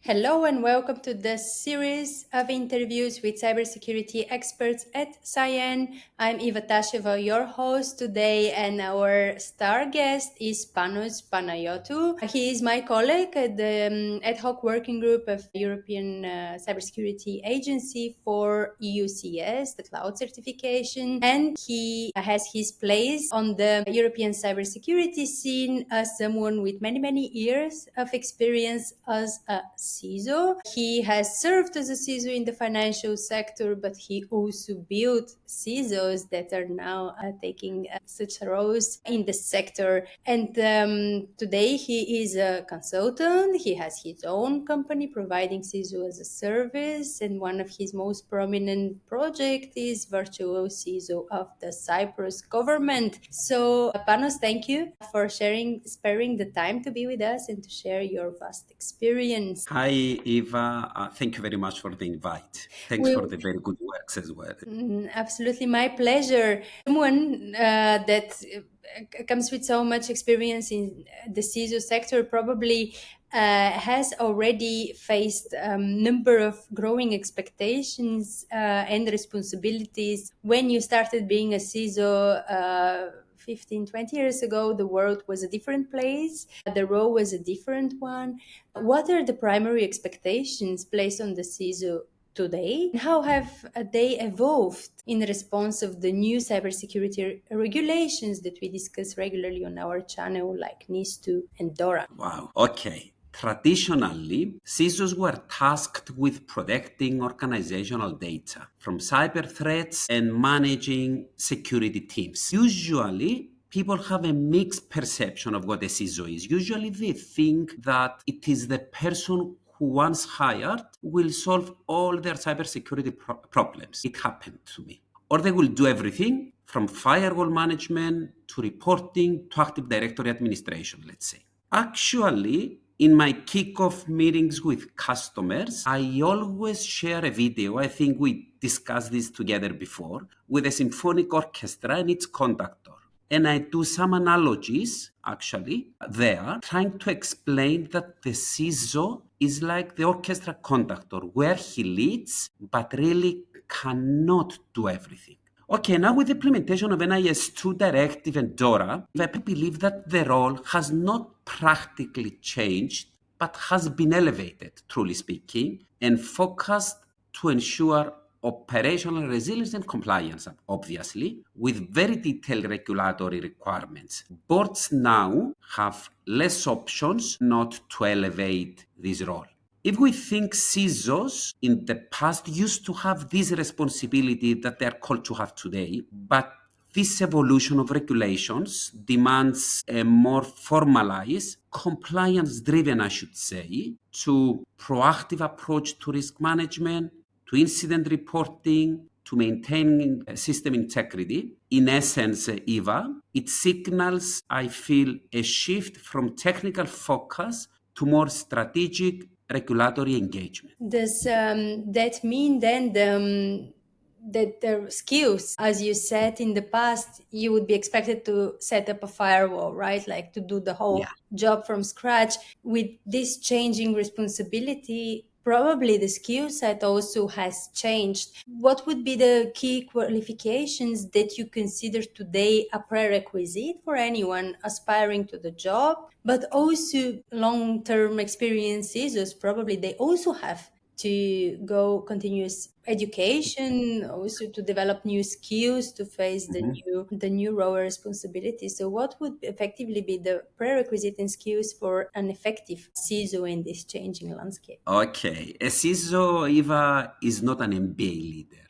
Hello and welcome to the series of interviews with cybersecurity experts at Cyen. I'm Iva Tasheva, your host today, and our star guest is Panos Panayiotou. He is my colleague at the Ad Hoc Working Group of European Cybersecurity Agency for EUCS, the cloud certification, and he has his place on the European cybersecurity scene as someone with many years of experience as a CISO. He has served as a CISO in the financial sector, but he also built CISOs that are now taking such roles in the sector. And today he is a consultant. He has his own company providing CISO as a service. And one of his most prominent projects is Virtual CISO of the Cyprus government. So, Panos, thank you for sparing the time to be with us and to share your vast experience. Hi, Eva. Thank you very much for the invite. Thanks for the very good works as well. Absolutely, my pleasure. Someone that comes with so much experience in the CISO sector probably has already faced a number of growing expectations and responsibilities. When you started being a CISO 15, 20 years ago, the world was a different place. The role was a different one. What are the primary expectations placed on the CISO today? How have they evolved in response of the new cybersecurity regulations that we discuss regularly on our channel, like NIS2 and DORA? Wow. Okay. Traditionally, CISOs were tasked with protecting organizational data from cyber threats and managing security teams. Usually, people have a mixed perception of what a CISO is. Usually, they think that it is the person who once hired will solve all their cybersecurity problems. It happened to me. Or they will do everything from firewall management to reporting to Active Directory administration, let's say. Actually, in my kickoff meetings with customers, I always share a video. I think we discussed this together before, with a symphonic orchestra and its conductor. And I do some analogies, actually, there, trying to explain that the CISO is like the orchestra conductor, where he leads, but really cannot do everything. Okay, now with the implementation of NIS2 directive and DORA, I believe that the role has not practically changed, but has been elevated, truly speaking, and focused to ensure operational resilience and compliance, obviously, with very detailed regulatory requirements. Boards now have less options not to elevate this role. If we think CISOs in the past used to have this responsibility that they're called to have today, but this evolution of regulations demands a more formalized, compliance-driven, I should say, to proactive approach to risk management, to incident reporting, to maintaining system integrity. In essence, Eva, it signals, I feel, a shift from technical focus to more strategic regulatory engagement. Does that mean then that the skills, as you said in the past, you would be expected to set up a firewall, right? Like to do the whole Yeah. job from scratch. With this changing responsibility, probably the skill set also has changed. What would be the key qualifications that you consider today a prerequisite for anyone aspiring to the job, but also long-term experiences, as probably they also have to go continuous education, also to develop new skills to face the new role responsibilities. So what would effectively be the prerequisite and skills for an effective CISO in this changing landscape? Okay. A CISO, Eva, is not an MBA leader.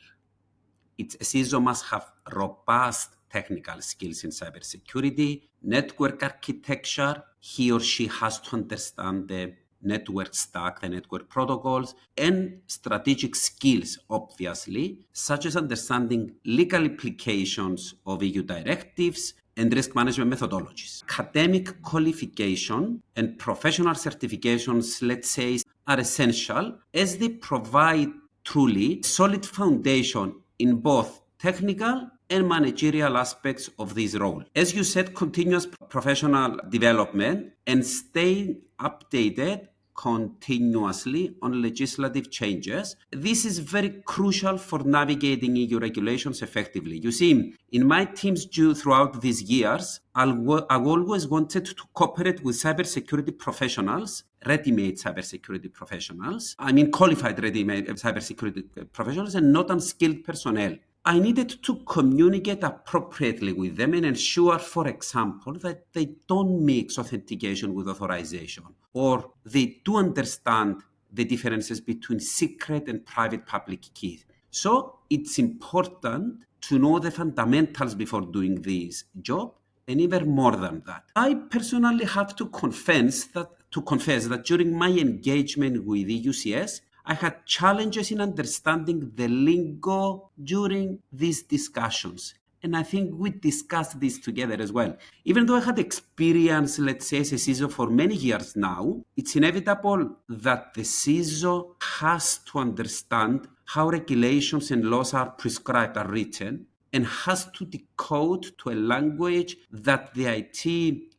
A CISO must have robust technical skills in cybersecurity, network architecture. He or she has to understand the network stack, the network protocols, and strategic skills, obviously, such as understanding legal implications of EU directives and risk management methodologies. Academic qualification and professional certifications, let's say, are essential as they provide truly solid foundation in both technical and managerial aspects of this role. As you said, continuous professional development and staying updated continuously on legislative changes. This is very crucial for navigating EU regulations effectively. You see, in my teams throughout these years, I've always wanted to cooperate with cybersecurity professionals, ready-made cybersecurity professionals. I mean, qualified ready-made cybersecurity professionals and not unskilled personnel. I needed to communicate appropriately with them and ensure, for example, that they don't mix authentication with authorization, or they do understand the differences between secret and private public keys. So it's important to know the fundamentals before doing this job, and even more than that. I personally have to confess that during my engagement with the UCS, I had challenges in understanding the lingo during these discussions. And I think we discussed this together as well. Even though I had experience, let's say, as a CISO for many years now, it's inevitable that the CISO has to understand how regulations and laws are prescribed, are written, and has to decode to a language that the IT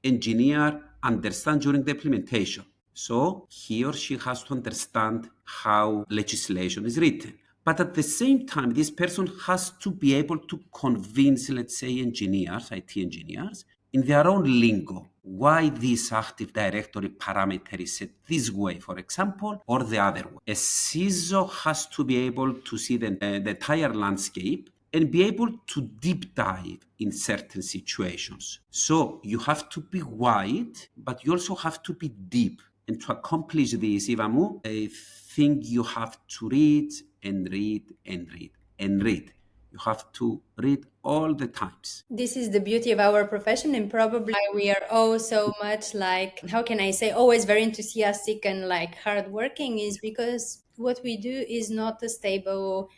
engineer understands during the implementation. So he or she has to understand how legislation is written. But at the same time, this person has to be able to convince, let's say, engineers, IT engineers, in their own lingo, why this Active Directory parameter is set this way, for example, or the other way. A CISO has to be able to see the entire landscape and be able to deep dive in certain situations. So you have to be wide, but you also have to be deep. And to accomplish this, Ivamu, I think you have to read and read and read and read. You have to read all the times. This is the beauty of our profession, and probably we are all so much like, how can I say, always very enthusiastic and like hardworking, is because what we do is not a stable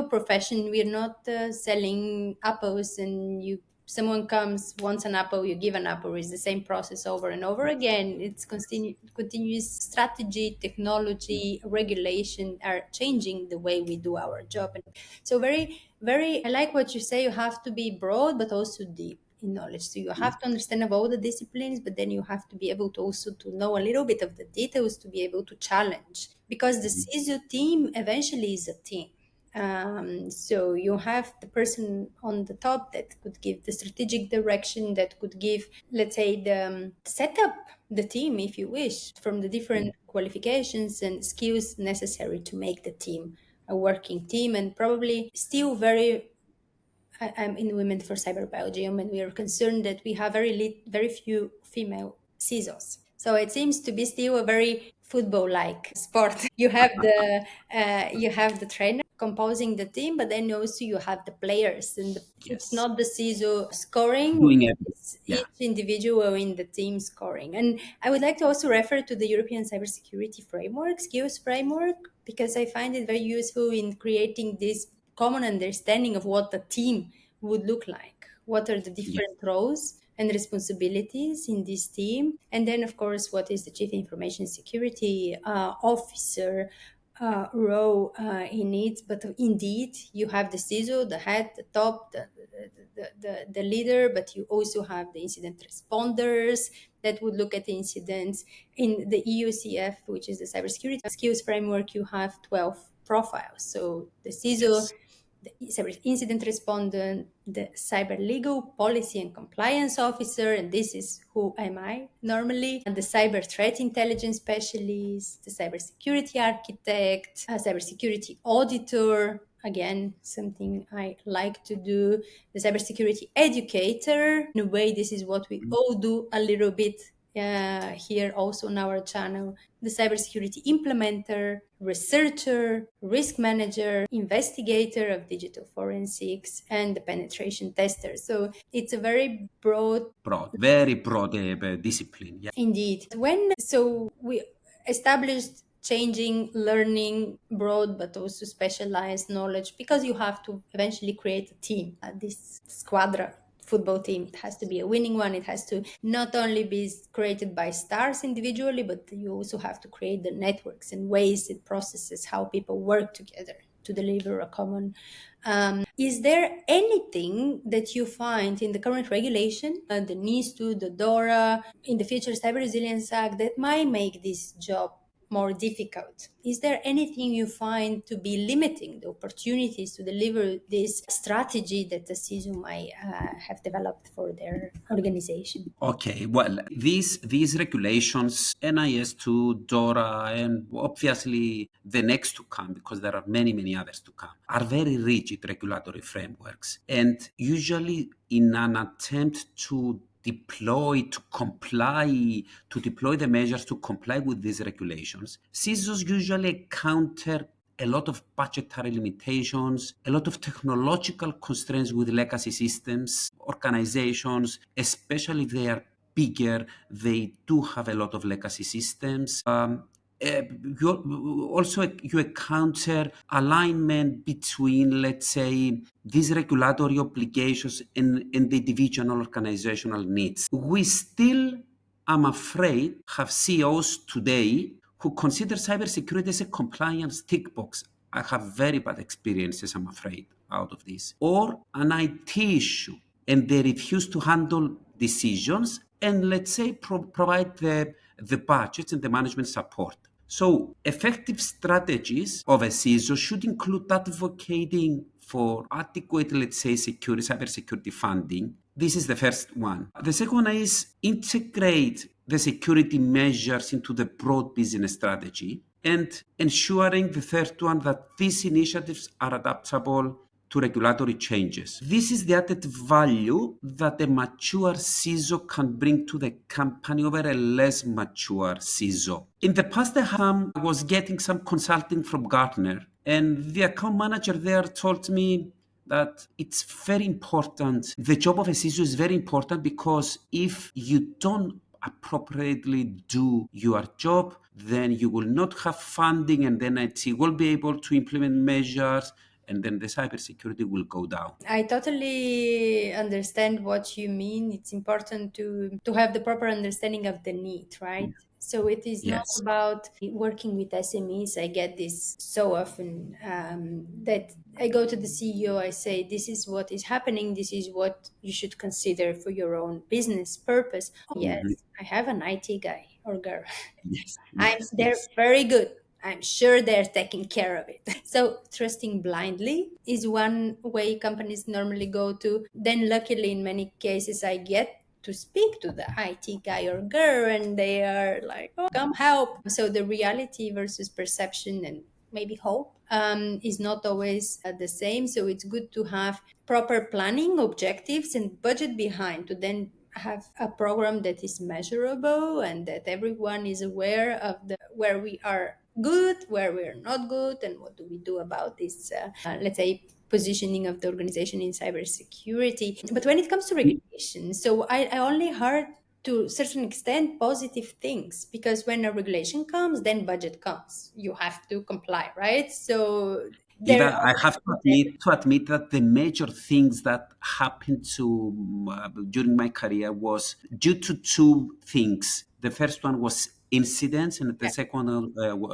profession. We're not selling apples, and someone comes, wants an apple, you give an apple. It's the same process over and over again. It's continuous strategy, technology, regulation are changing the way we do our job. And so I like what you say. You have to be broad, but also deep in knowledge. So you have to understand of all the disciplines, but then you have to be able to also to know a little bit of the details to be able to challenge. Because the CISO team eventually is a team. So you have the person on the top that could give the strategic direction, that could give, let's say, the set up the team, if you wish, from the different qualifications and skills necessary to make the team a working team. And probably still I'm in Women for Cyberbiology, and we are concerned that we have very few female CISOs. So it seems to be still a very football-like sport. You have the trainer composing the team, but then also you have the players, and it's Yes. not the CISO scoring; Doing everything. it's Yeah. each individual in the team scoring. And I would like to also refer to the European Cybersecurity Framework, skills framework, because I find it very useful in creating this common understanding of what a team would look like. What are the Yes. different roles and responsibilities in this team? And then, of course, what is the Chief Information Security Officer role in it? But indeed, you have the CISO, the head, the top, the leader, but you also have the incident responders that would look at the incidents. In the EUCF, which is the Cybersecurity Skills Framework, you have 12 profiles. So the CISO, Yes. the cyber incident respondent, the cyber legal policy and compliance officer, and this is who am I normally, and the cyber threat intelligence specialist, the cybersecurity architect, a cybersecurity auditor, again, something I like to do, the cybersecurity educator. In a way, this is what we all do a little bit here also on our channel, the cybersecurity implementer, researcher, risk manager, investigator of digital forensics, and the penetration tester. So it's a very Very broad discipline. Yeah. indeed. So we established changing, learning, broad but also specialized knowledge, because you have to eventually create a team. This squadra football team, it has to be a winning one. It has to not only be created by stars individually, but you also have to create the networks and ways and processes how people work together to deliver a common. Is there anything that you find in the current regulation, the NIS2, the DORA, in the future Cyber Resilience Act, that might make this job more difficult. Is there anything you find to be limiting the opportunities to deliver this strategy that the CISO might have developed for their organization? Okay, well, these regulations, NIS2, DORA, and obviously the next to come, because there are many others to come, are very rigid regulatory frameworks. And usually in an attempt to deploy the measures to comply with these regulations, CISOs usually encounter a lot of budgetary limitations, a lot of technological constraints with legacy systems. Organizations, especially if they are bigger, they do have a lot of legacy systems. You encounter alignment between, let's say, these regulatory obligations and the individual organizational needs. We still, I'm afraid, have CEOs today who consider cybersecurity as a compliance tick box. I have very bad experiences, I'm afraid, out of this. Or an IT issue, and they refuse to handle decisions and, let's say, provide the budgets and the management support. So effective strategies of a CISO should include advocating for adequate, let's say, cybersecurity funding. This is the first one. The second one is integrate the security measures into the broad business strategy, and ensuring, the third one, that these initiatives are adaptable to regulatory changes. This is the added value that a mature CISO can bring to the company over a less mature CISO. In the past, I was getting some consulting from Gartner, and the account manager there told me that it's very important. The job of a CISO is very important, because if you don't appropriately do your job, then you will not have funding, and then IT will be able to implement measures, and then the cybersecurity will go down. I totally understand what you mean. It's important to have the proper understanding of the need, right? So it is not Yes. about working with SMEs. I get this so often, that I go to the CEO, I say, this is what is happening, this is what you should consider for your own business purpose. Oh, Mhm. yes, I have an IT guy or girl. Yes. They're Yes. very good. I'm sure they're taking care of it. So trusting blindly is one way companies normally go to. Then luckily in many cases I get to speak to the IT guy or girl, and they are like, oh, come help. So the reality versus perception and maybe hope is not always the same. So it's good to have proper planning, objectives, and budget behind to then have a program that is measurable and that everyone is aware of the where we are good, where we're not good, and what do we do about this, let's say, positioning of the organization in cybersecurity. But when it comes to regulation, so I only heard to a certain extent positive things, because when a regulation comes, then budget comes. You have to comply, right? So there Eva, I have to admit that the major things that happened during my career was due to two things. The first one was incidents, and the second one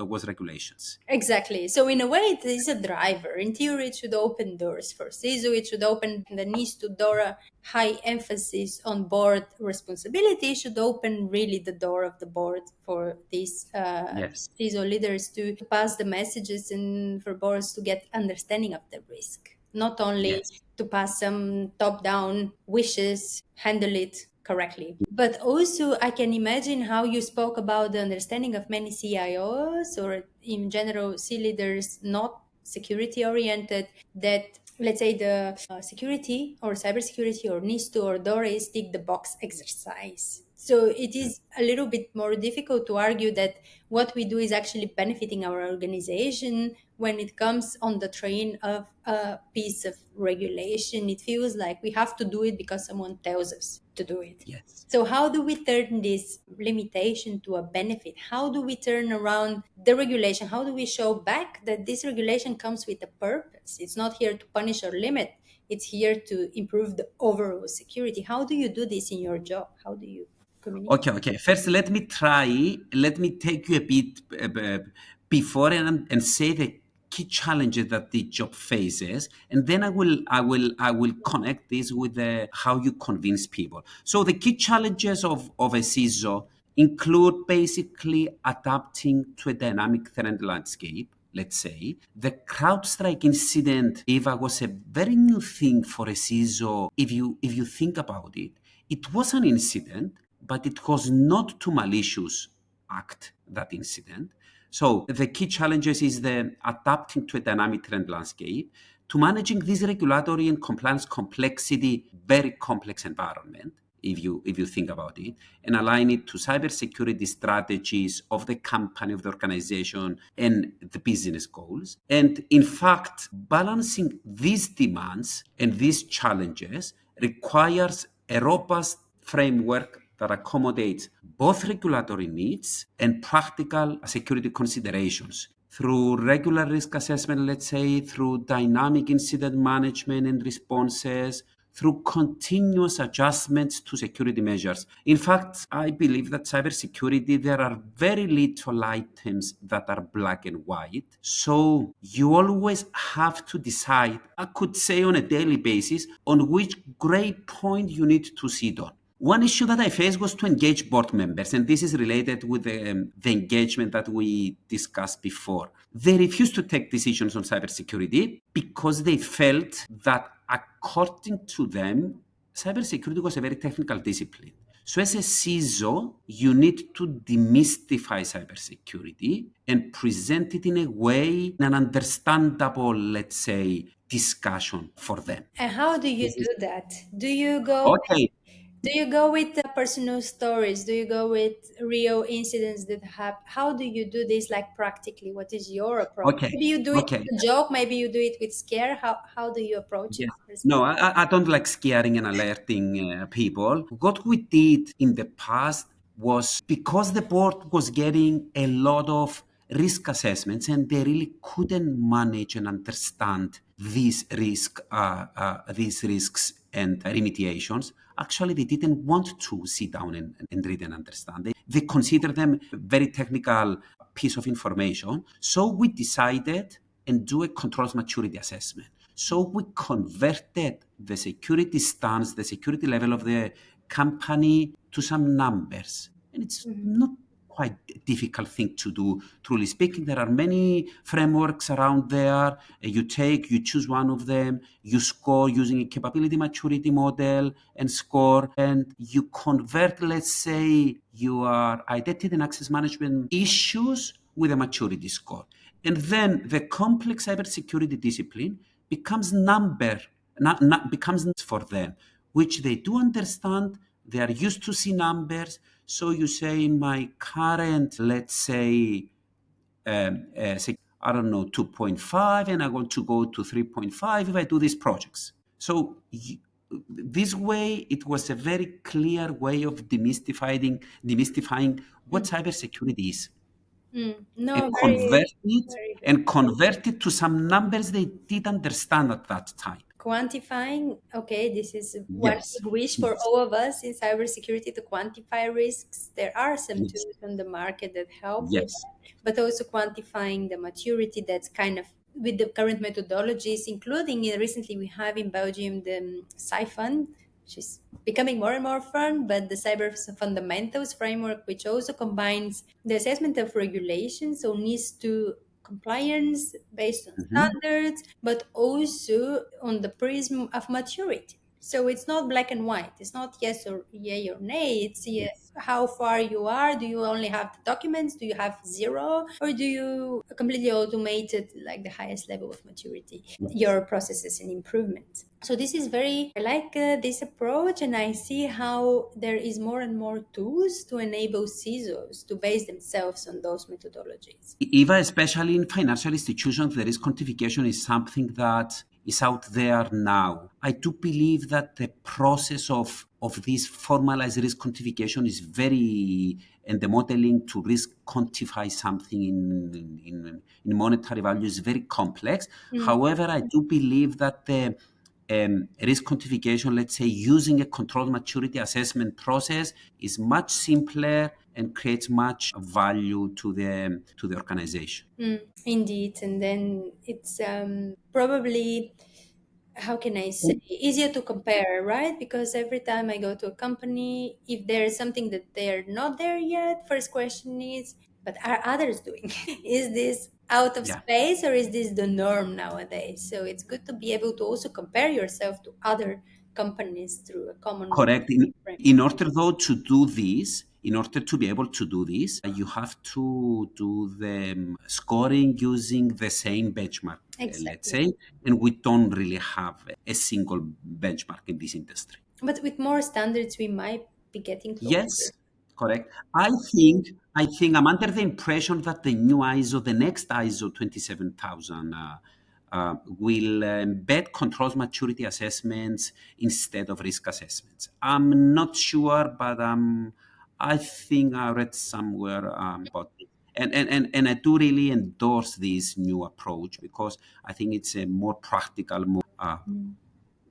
was regulations. exactly. So in a way, it is a driver. In theory, it should open doors for CISO. It should open the NIS2 DORA high emphasis on board responsibility. Should open really the door of the board for these Yes. CISO leaders to pass the messages and for boards to get understanding of the risk. Not only Yes. to pass some top-down wishes, handle it correctly. But also, I can imagine how you spoke about the understanding of many CIOs or in general C leaders not security oriented, that let's say the security or cybersecurity or NIS2 or DORA is tick the box exercise. So it is a little bit more difficult to argue that what we do is actually benefiting our organization when it comes on the train of a piece of regulation. It feels like we have to do it because someone tells us to do it. Yes. So how do we turn this limitation to a benefit? How do we turn around the regulation? How do we show back that this regulation comes with a purpose? It's not here to punish or limit. It's here to improve the overall security. How do you do this in your job? How do you communicate? Okay. First, let me take you a bit before and say the key challenges that the job faces, and then I will connect this with how you convince people. So the key challenges of a CISO include basically adapting to a dynamic threat landscape. Let's say the CrowdStrike incident, Eva, was a very new thing for a CISO. If you think about it, it was an incident, but it was not too malicious act, that incident. So the key challenges is the adapting to a dynamic threat landscape, to managing this regulatory and compliance complexity, very complex environment, if you think about it, and align it to cybersecurity strategies of the company, of the organization, and the business goals. And in fact, balancing these demands and these challenges requires a robust framework that accommodates both regulatory needs and practical security considerations through regular risk assessment, let's say, through dynamic incident management and responses, through continuous adjustments to security measures. In fact, I believe that cybersecurity, there are very little items that are black and white. So you always have to decide, I could say on a daily basis, on which gray point you need to sit on. One issue that I faced was to engage board members, and this is related with the engagement that we discussed before. They refused to take decisions on cybersecurity because they felt that, according to them, cybersecurity was a very technical discipline. So as a CISO, you need to demystify cybersecurity and present it in a way, in an understandable, let's say, discussion for them. And how do you do that? Okay, Do you go with personal stories? Do you go with real incidents that happen? How do you do this, like practically? What is your approach? okay, Maybe you do it okay. with a joke. Maybe you do it with scare. How do you approach it? Yeah. No, I don't like scaring and alerting people. What we did in the past was, because the board was getting a lot of risk assessments and they really couldn't manage and understand these risks and remediations. Actually, they didn't want to sit down and read and understand. They consider them very technical piece of information. So we decided and do a controls maturity assessment. So we converted the security stance, the security level of the company to some numbers. And it's not quite a difficult thing to do, truly speaking. There are many frameworks around there. You choose one of them, you score using a capability maturity model and score, and you convert, let's say, your identity and access management issues with a maturity score. And then the complex cybersecurity discipline becomes becomes for them, which they do understand. They are used to see numbers. So you say, my current, let's say, I don't know, 2.5, and I want to go to 3.5 if I do these projects. So this way, it was a very clear way of demystifying what cybersecurity is, and No, very, very good. convert it to some numbers they did understand at that time. Quantifying, okay, this is one Yes, big wish for yes, all of us in cybersecurity, to quantify risks. There are some yes, tools on the market that help with yes. that, but also quantifying the maturity, that's kind of with the current methodologies, including recently we have in Belgium the Cyen, which is becoming more and more fun, but the cyber fundamentals framework, which also combines the assessment of regulations, so NIS2 compliance based on Mhm. standards, but also on the prism of maturity. So it's not black and white. It's not yes or yay or nay. It's Yes, how far you are. Do you only have the documents? Do you have zero? Or do you completely automate it, like the highest level of maturity, yes. your processes and improvements? So this is very, I like this approach, and I see how there is more and more tools to enable CISOs to base themselves on those methodologies. Eva, especially in financial institutions, the risk quantification is something that is out there now. I do believe that the process of this formalized risk quantification is very, and the modeling to risk quantify something in monetary value is very complex. Mm. However, I do believe that the risk quantification, let's say, using a controlled maturity assessment process, is much simpler and creates much value to the organization. Indeed, and then it's probably how can I say, easier to compare, right? Because every time I go to a company, if there is something that they're not there yet, first question is, but are others doing? Is this out of Yeah. space or is this the norm nowadays? So it's good to be able to also compare yourself to other companies through a common Correct. frame. In order though to do this, in order to be able to do this, you have to do the scoring using the same benchmark, let's Exactly. say, and we don't really have a single benchmark in this industry. But with more standards, we might be getting closer. Yes, correct. I think I'm under the impression that the new ISO, the next ISO 27000, will embed controls maturity assessments instead of risk assessments. I'm not sure, but I think I read somewhere about it. And I do really endorse this new approach because I think it's a more practical,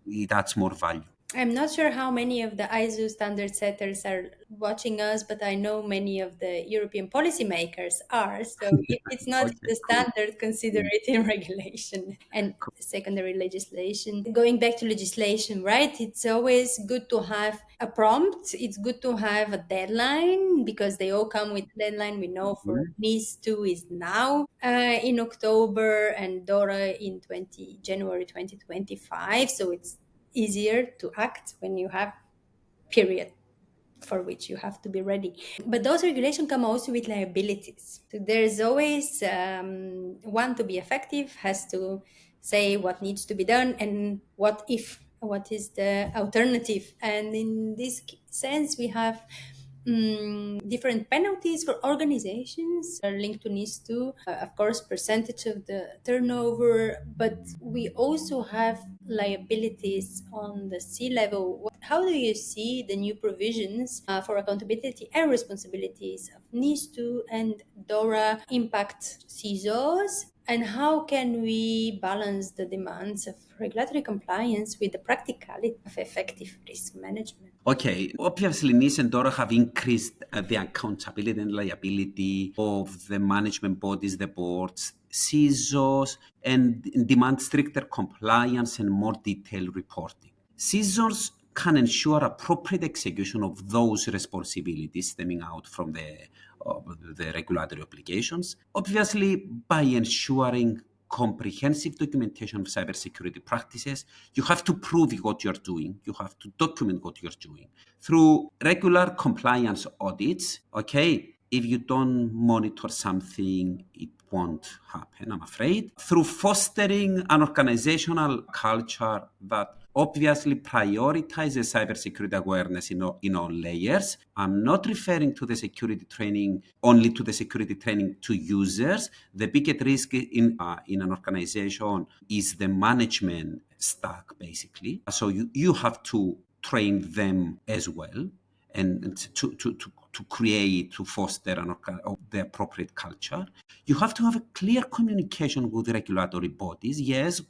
it adds more value. I'm not sure how many of the ISO standard setters are watching us, but I know many of the European policymakers are. So if it's not Okay, the cool. standard, consider Yeah. it in regulation and secondary legislation. Going back to legislation, right? It's always good to have a prompt. It's good to have a deadline because they all come with a deadline. We know for Mhm. NIS2 is now in October and DORA in January 2025. So it's easier to act when you have period for which you have to be ready. But those regulations come also with liabilities. So there's always one to be effective has to say what needs to be done and what if, what is the alternative. And in this sense, we have different penalties for organizations are linked to NIS2, of course, percentage of the turnover, but we also have liabilities on the C level. How do you see the new provisions for accountability and responsibilities of NIS2 and DORA impact CISOs? And how can we balance the demands of regulatory compliance with the practicality of effective risk management? Okay, obviously, NIS and DORA have increased the accountability and liability of the management bodies, the boards, CISOs, and demand stricter compliance and more detailed reporting. CISOs can ensure appropriate execution of those responsibilities stemming out from the regulatory obligations, obviously by ensuring comprehensive documentation of cybersecurity practices. You have to prove what you're doing. You have to document what you're doing through regular compliance audits. Okay, if you don't monitor something, it won't happen, I'm afraid. Through fostering an organizational culture that obviously prioritizes cybersecurity awareness in all layers. I'm not referring to the security training only to the security training to users. The biggest risk in an organization is the management stack, basically. So you have to train them as well and to create, to foster the appropriate culture. You have to have a clear communication with regulatory bodies. Yes,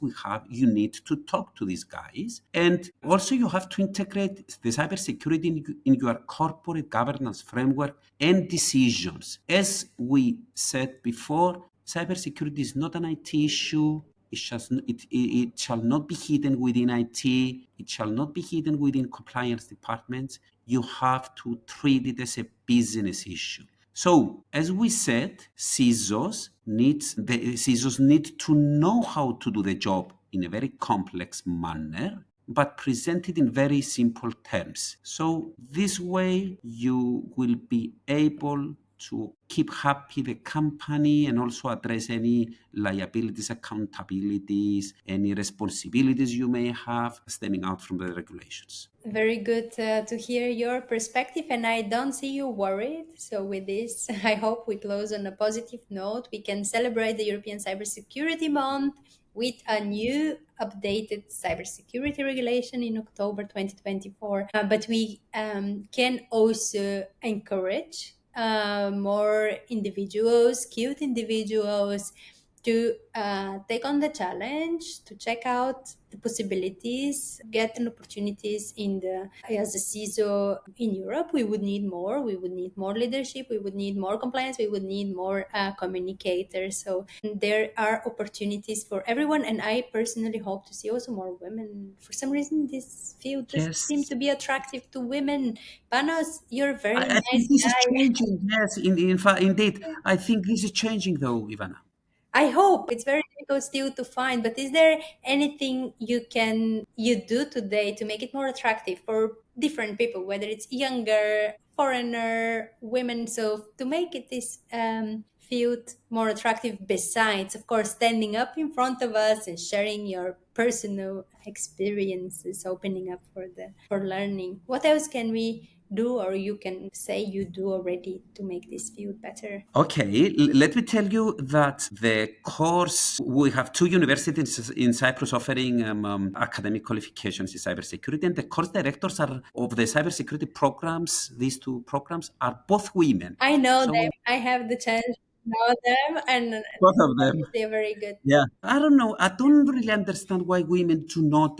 you need to talk to these guys. And also you have to integrate the cybersecurity in your corporate governance framework and decisions. As we said before, cybersecurity is not an IT issue. It shall not be hidden within IT. It shall not be hidden within compliance departments. You have to treat it as a business issue. So, as we said, CISOs need to know how to do the job in a very complex manner, but present it in very simple terms. So this way you will be able to keep happy the company and also address any liabilities, accountabilities, any responsibilities you may have stemming out from the regulations. Very good to hear your perspective, and I don't see you worried. So, with this, I hope we close on a positive note. We can celebrate the European Cybersecurity Month with a new updated cybersecurity regulation in October 2024. But we can also encourage more individuals, skilled individuals, to take on the challenge, to check out the possibilities, get an opportunities in the as a CISO in Europe. We would need more. We would need more leadership. We would need more compliance. We would need more communicators. So there are opportunities for everyone, and I personally hope to see also more women. For some reason, this field doesn't seem Yes. to be attractive to women. Panos, you're a very I nice think this is guy. changing. Yes, in fact, indeed. I think this is changing, though, Ivana. I hope it's very difficult still to find, but is there anything you do today to make it more attractive for different people, whether it's younger, foreigner, women, so to make it this field more attractive besides, of course, standing up in front of us and sharing your personal experiences, opening up for learning. What else can we do, or you can say you do already to make this field better? Okay, let me tell you that the course, we have two universities in Cyprus offering academic qualifications in cybersecurity, and the course directors are of the cybersecurity programs, these two programs are both women. I know So them. I have the chance to know them, and both of them. they're very good. Yeah, I don't know. I don't really understand why women do not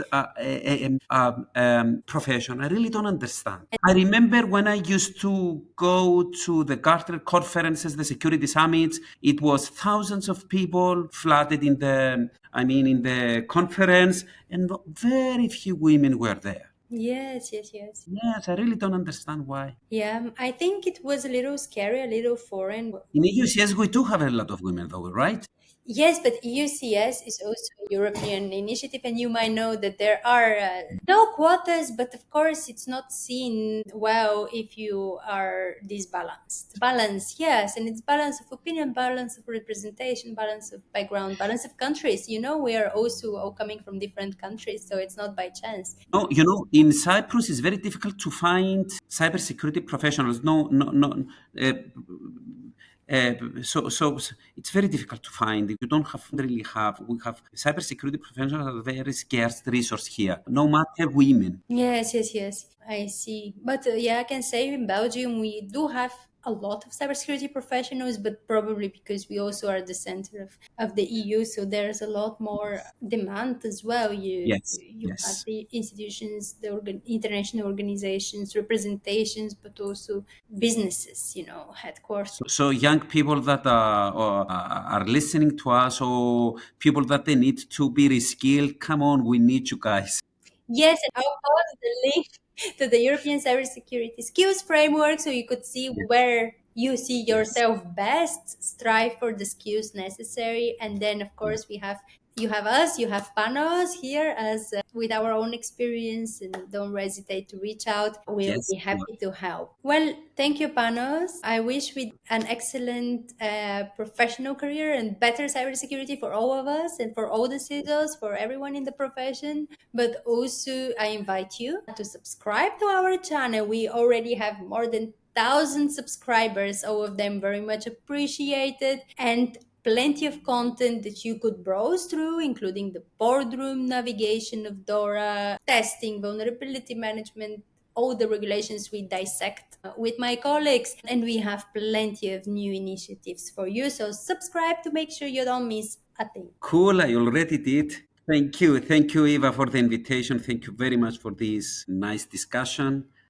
profession. I really don't understand. I remember when I used to go to the Gartner conferences, the security summits. It was thousands of people flooded in in the conference, and very few women were there. Yes, yes, yes. Yes, I really don't understand why. Yeah, I think it was a little scary, a little foreign. In EUCS, we do have a lot of women, though, right? Yes, but EUCS is also a European initiative, and you might know that there are no quotas, but of course, it's not seen well if you are disbalanced. Balance, yes, and it's balance of opinion, balance of representation, balance of background, balance of countries. You know, we are also all coming from different countries, so it's not by chance. No, in Cyprus, it's very difficult to find cybersecurity professionals. No, no, no. Uh, so it's very difficult to find. You don't have really have. We have cybersecurity professionals are a very scarce resource here. No matter women. Yes, yes, yes. I see. But yeah, I can say in Belgium we do have a lot of cybersecurity professionals, but probably because we also are the center of the EU, so there's a lot more demand as well. Yes, You have yes. the institutions, the international organizations, representations, but also businesses, headquarters. So young people that are listening to us, or people that they need to be reskilled, come on, we need you guys. Yes, and I'll post the link to the European Cybersecurity Skills Framework so you could see Yes, where you see yes, yourself best, strive for the skills necessary, and then of yes, course you have us, you have Panos here as with our own experience, and don't hesitate to reach out. We'll yes. be happy to help. Well, thank you, Panos. I wish we an excellent professional career and better cybersecurity for all of us and for all the CISOs, for everyone in the profession. But also, I invite you to subscribe to our channel. We already have more than 1,000 subscribers, all of them very much appreciated, and plenty of content that you could browse through, including the boardroom navigation of DORA, testing, vulnerability management, all the regulations we dissect with my colleagues. And we have plenty of new initiatives for you. So subscribe to make sure you don't miss a thing. Cool. I already did. Thank you, Eva, for the invitation. Thank you very much for this nice discussion.